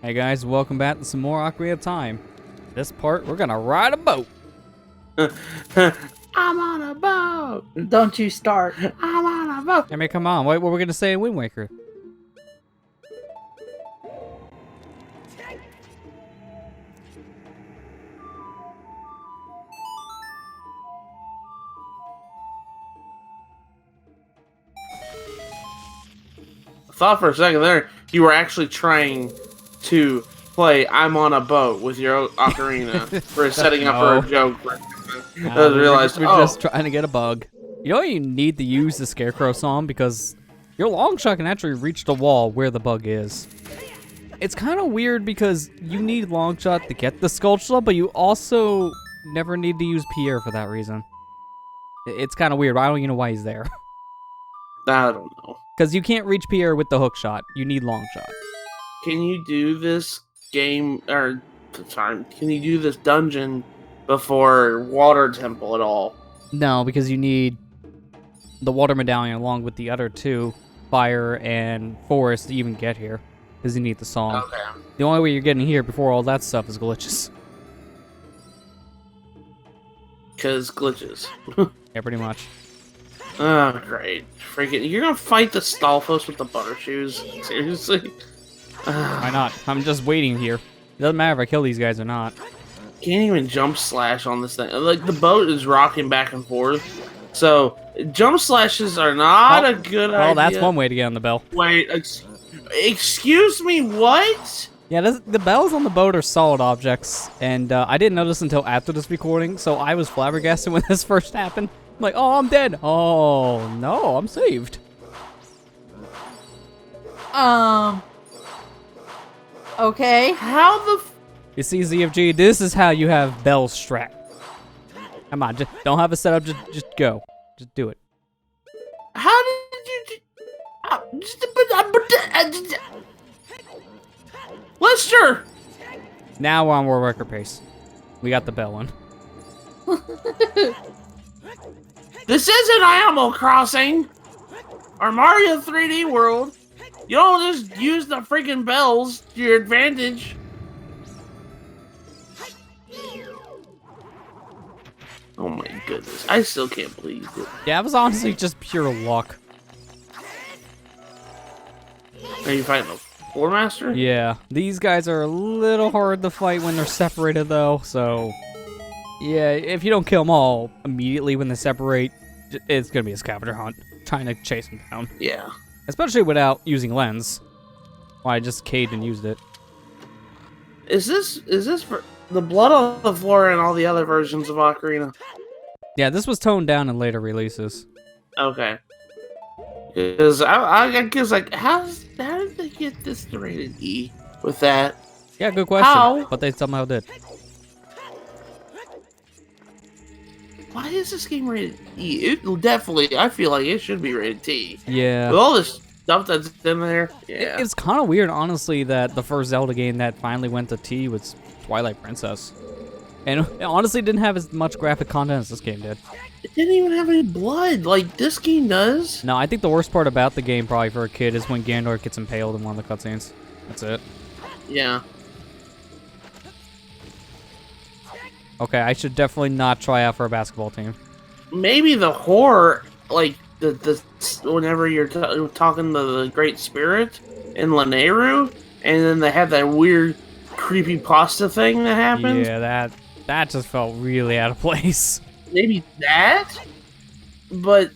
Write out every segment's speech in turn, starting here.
Hey guys, welcome back to some more Ocarina of Time. This part, we're gonna ride a boat. I'm on a boat. Don't you start. I'm on a boat. I mean, come on, what were we gonna say in Wind Waker? I thought for a second there you were actually trying to play I'm on a boat with your ocarina for setting up for a joke. I realized we're just trying to get a bug. You don't even need to use the Scarecrow song because your long shot can actually reach the wall where the bug is. It's kind of weird because you need long shot to get the sculpture, but you also never need to use Pierre for that reason. It's kind of weird. I don't even know why he's there. I don't know. Because you can't reach Pierre with the hook shot. You need long shot. Can you do this game, or sorry, can you do this dungeon before Water Temple at all? No, because you need the water medallion along with the other two, fire and forest, to even get here. Because you need the song. Okay. The only way you're getting here before all that stuff is glitches. Because glitches. Yeah, pretty much. Oh, great. Freaking, you're gonna fight the Stalfos with the butter shoes? Seriously? Why not? I'm just waiting here. It doesn't matter if I kill these guys or not. Can't even jump slash on this thing. Like, the boat is rocking back and forth. So, jump slashes are not a good idea. Well, that's one way to get on the bell. Wait, excuse me, what? Yeah, the bells on the boat are solid objects, and I didn't notice until after this recording, so I was flabbergasted when this first happened. I'm like, oh, I'm dead. Oh, no, I'm saved. Okay. How the You see, ZFG, this is how you have bells strapped. Come on, just don't have it set up, just go. Just do it. How did you Lister! Now we're on world record pace. We got the bell one. This isn't Animal Crossing or Mario 3D World. You don't just use the freaking bells to your advantage. Oh my goodness. I still can't believe it. Yeah, it was honestly just pure luck. Are you fighting a Floor Master? Yeah, these guys are a little hard to fight when they're separated though, so... Yeah, if you don't kill them all immediately when they separate, it's gonna be a scavenger hunt, trying to chase them down. Yeah. Especially without using lens. Well, I just caved and used it. Is this for the blood on the floor and all the other versions of Ocarina? Yeah, this was toned down in later releases. Okay. Because I guess, like, how did they get this to rated E with that? Yeah, good question. How? But they somehow did. Why is this game rated E? It definitely, I feel like it should be rated T. Yeah. With all this stuff that's in there, yeah. It's kind of weird, honestly, that the first Zelda game that finally went to T was Twilight Princess. And it honestly didn't have as much graphic content as this game did. It didn't even have any blood like this game does. No, I think the worst part about the game, probably for a kid, is when Ganondorf gets impaled in one of the cutscenes. That's it. Yeah. Okay, I should definitely not try out for a basketball team. Maybe the horror, like, the whenever you're talking to the Great Spirit in Lanayru, and then they have that weird creepy pasta thing that happens. Yeah, that just felt really out of place. Maybe that, but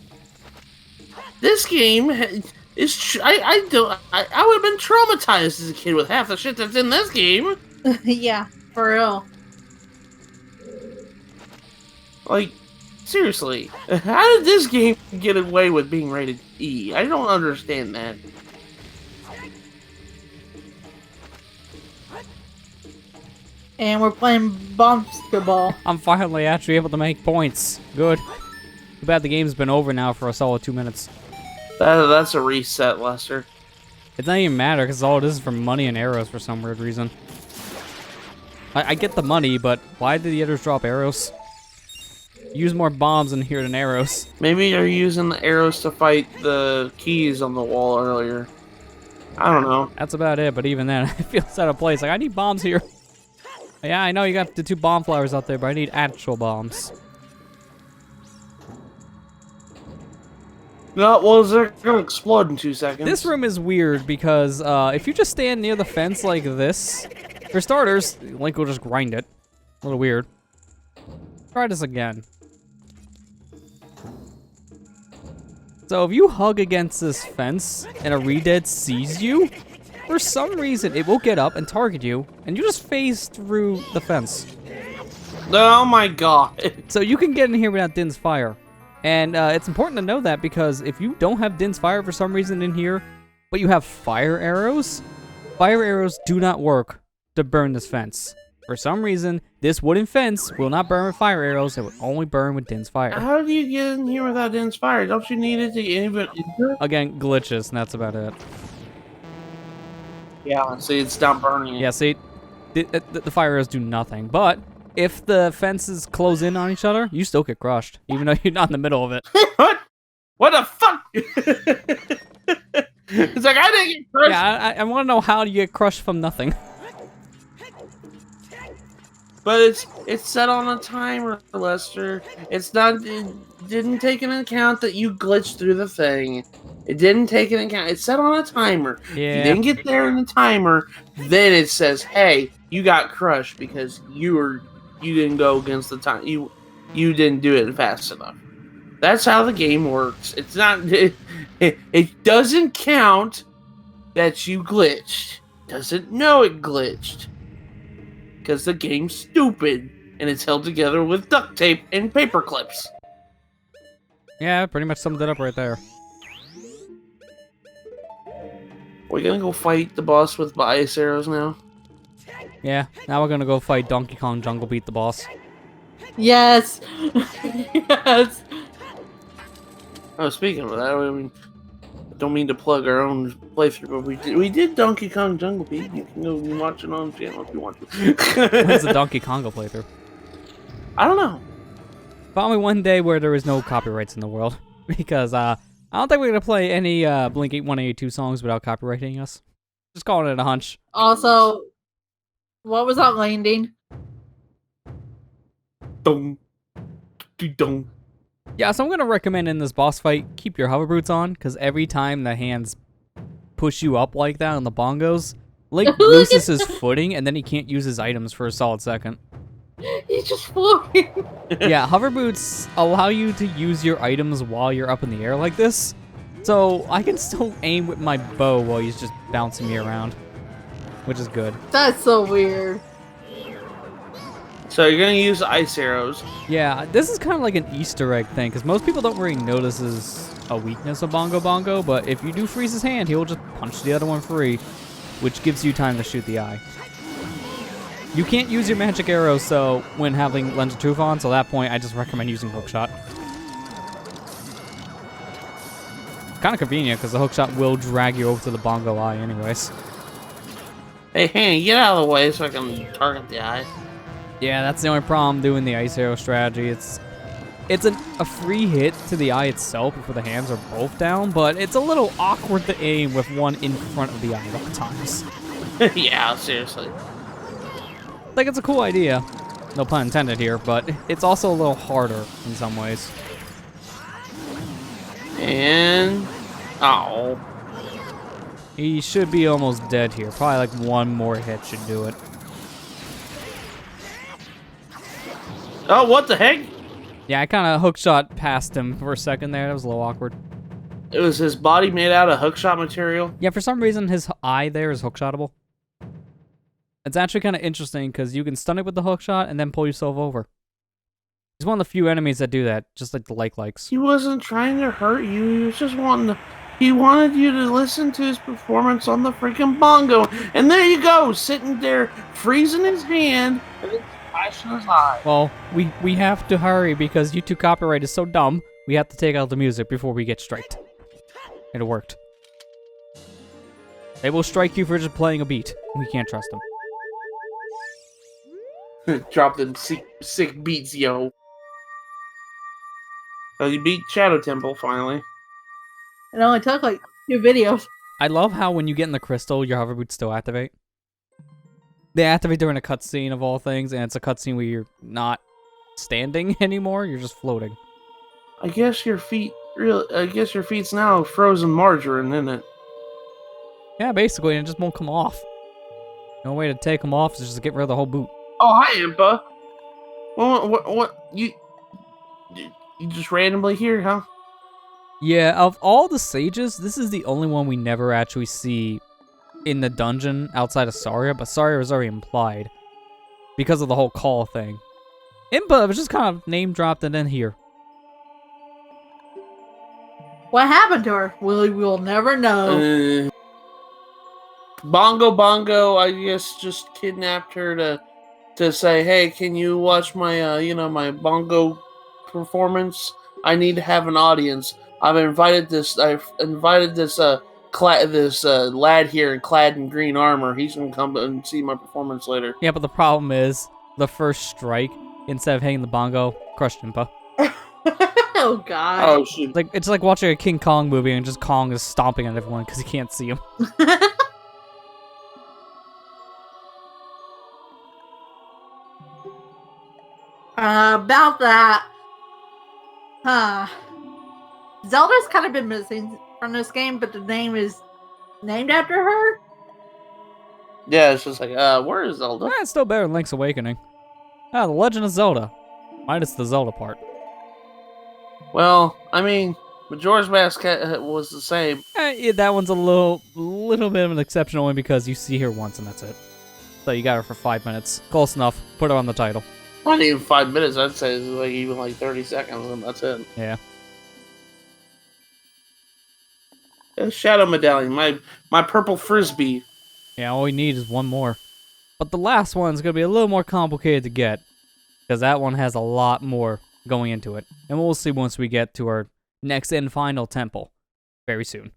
this game is. I would have been traumatized as a kid with half the shit that's in this game. Yeah, for real. Like, seriously, how did this game get away with being rated E? I don't understand that. And we're playing basketball. I'm finally actually able to make points. Good. Too bad the game's been over now for a solid 2 minutes. That's a reset, Lester. It doesn't even matter, because all it is for money and arrows for some weird reason. I get the money, but why did the others drop arrows? Use more bombs in here than arrows. Maybe you're using the arrows to fight the keys on the wall earlier. I don't know. That's about it, but even then, it feels out of place. Like, I need bombs here. Yeah, I know you got the 2 bomb flowers out there, but I need actual bombs. No, well, they're gonna explode in 2 seconds. This room is weird because if you just stand near the fence like this, for starters, Link will just grind it. A little weird. Try this again. So if you hug against this fence and a Redead sees you, for some reason it will get up and target you, and you just phase through the fence. Oh my god. So you can get in here without Din's fire. And it's important to know that because if you don't have Din's fire for some reason in here, but you have fire arrows do not work to burn this fence. For some reason, this wooden fence will not burn with fire arrows, it will only burn with Din's fire. How do you get in here without Din's fire? Don't you need it to even enter? Again, glitches, and that's about it. Yeah, see, it's not burning it. Yeah, see, the fire arrows do nothing, but if the fences close in on each other, you still get crushed, even though you're not in the middle of it. What? What the fuck? It's like, I didn't get crushed. Yeah, I want to know how you get crushed from nothing. But it's set on a timer, Lester. It's not. It didn't take into account that you glitched through the thing. It didn't take into account. It's set on a timer. If Yeah. you didn't get there in the timer, then it says, "Hey, you got crushed because you didn't go against the time. You didn't do it fast enough." That's how the game works. It's not. It doesn't count that you glitched. Doesn't know it glitched. Because the game's stupid, and it's held together with duct tape and paper clips. Yeah, pretty much summed it up right there. We're gonna go fight the boss with ice arrows now. Yeah, now we're gonna go fight Donkey Kong Jungle Beat the boss. Yes. Yes. Oh, speaking of that, I mean, don't mean to plug our own playthrough, but we did Donkey Kong Jungle Beat. You can go watch it on the channel if you want to. When's the Donkey Kongo playthrough? I don't know. Probably one day where there is no copyrights in the world. Because I don't think we're gonna play any Blink 182 songs without copyrighting us. Just calling it a hunch. Also, what was that landing? Dong, dong. Yeah, so I'm gonna recommend in this boss fight, keep your hover boots on, because every time the hands push you up like that on the bongos, Link loses his footing, and then he can't use his items for a solid second. He's just floating. Yeah, hover boots allow you to use your items while you're up in the air like this, so I can still aim with my bow while he's just bouncing me around, which is good. That's so weird. So you're gonna use ice arrows. Yeah, this is kind of like an Easter egg thing, because most people don't really notice this is a weakness of Bongo, but if you do freeze his hand, he'll just punch the other one free, which gives you time to shoot the eye. You can't use your magic arrows, so when having Lens of Truth on, so at that point, I just recommend using Hookshot. Kind of convenient, because the Hookshot will drag you over to the Bongo eye anyways. Hey, Hanny, get out of the way so I can target the eye. Yeah, that's the only problem doing the ice arrow strategy. It's a free hit to the eye itself before the hands are both down, but it's a little awkward to aim with one in front of the eye at all times. Yeah, seriously. Like, it's a cool idea. No pun intended here, but it's also a little harder in some ways. And... oh. He should be almost dead here. Probably like one more hit should do it. Oh, what the heck? Yeah, I kind of hookshot past him for a second there. That was a little awkward. It was his body made out of hookshot material? Yeah, for some reason, his eye there is hookshotable. It's actually kind of interesting, because you can stun it with the hookshot and then pull yourself over. He's one of the few enemies that do that, just like the likes. He wasn't trying to hurt you. He was just wanting to... He wanted you to listen to his performance on the freaking bongo. And there you go, sitting there, freezing his hand, and it's flashing his eye. Well, we have to hurry, because YouTube copyright is so dumb, we have to take out the music before we get striked. And it worked. They will strike you for just playing a beat. We can't trust them. Drop them sick beats, yo. Oh, you beat Shadow Temple, finally. It only took like 2 videos. I love how when you get in the crystal, your hover boots still activate. They activate during a cutscene of all things, and it's a cutscene where you're not standing anymore, you're just floating. I guess your feet's now frozen margarine, isn't it? Yeah, basically, and it just won't come off. No way to take them off is just to get rid of the whole boot. Oh, hi, Impa. What? You just randomly here, huh? Yeah, of all the sages, this is the only one we never actually see in the dungeon outside of Saria, but Saria was already implied because of the whole call thing. Impa was just kind of name dropped and then here. What happened to her? We'll never know. Bongo, I guess, just kidnapped her to say, hey, can you watch my my Bongo performance? I need to have an audience. I've invited this lad here clad in green armor. He's gonna come and see my performance later. Yeah, but the problem is, the first strike, instead of hitting the bongo, crushed Impa. Oh god. Oh shoot! It's like watching a King Kong movie and just Kong is stomping at everyone because he can't see him. About that. Zelda's kind of been missing from this game, but the name is named after her? Yeah, it's just like, where is Zelda? It's still better than Link's Awakening. The Legend of Zelda. Minus the Zelda part. Well, I mean, Majora's Mask was the same. Yeah, that one's a little bit of an exception only because you see her once and that's it. So you got her for 5 minutes. Close enough. Put her on the title. Not even 5 minutes. I'd say it's like even like 30 seconds, and that's it. Yeah. Shadow Medallion, my purple frisbee. Yeah, all we need is one more. But the last one's going to be a little more complicated to get. Because that one has a lot more going into it. And we'll see once we get to our next and final temple very soon.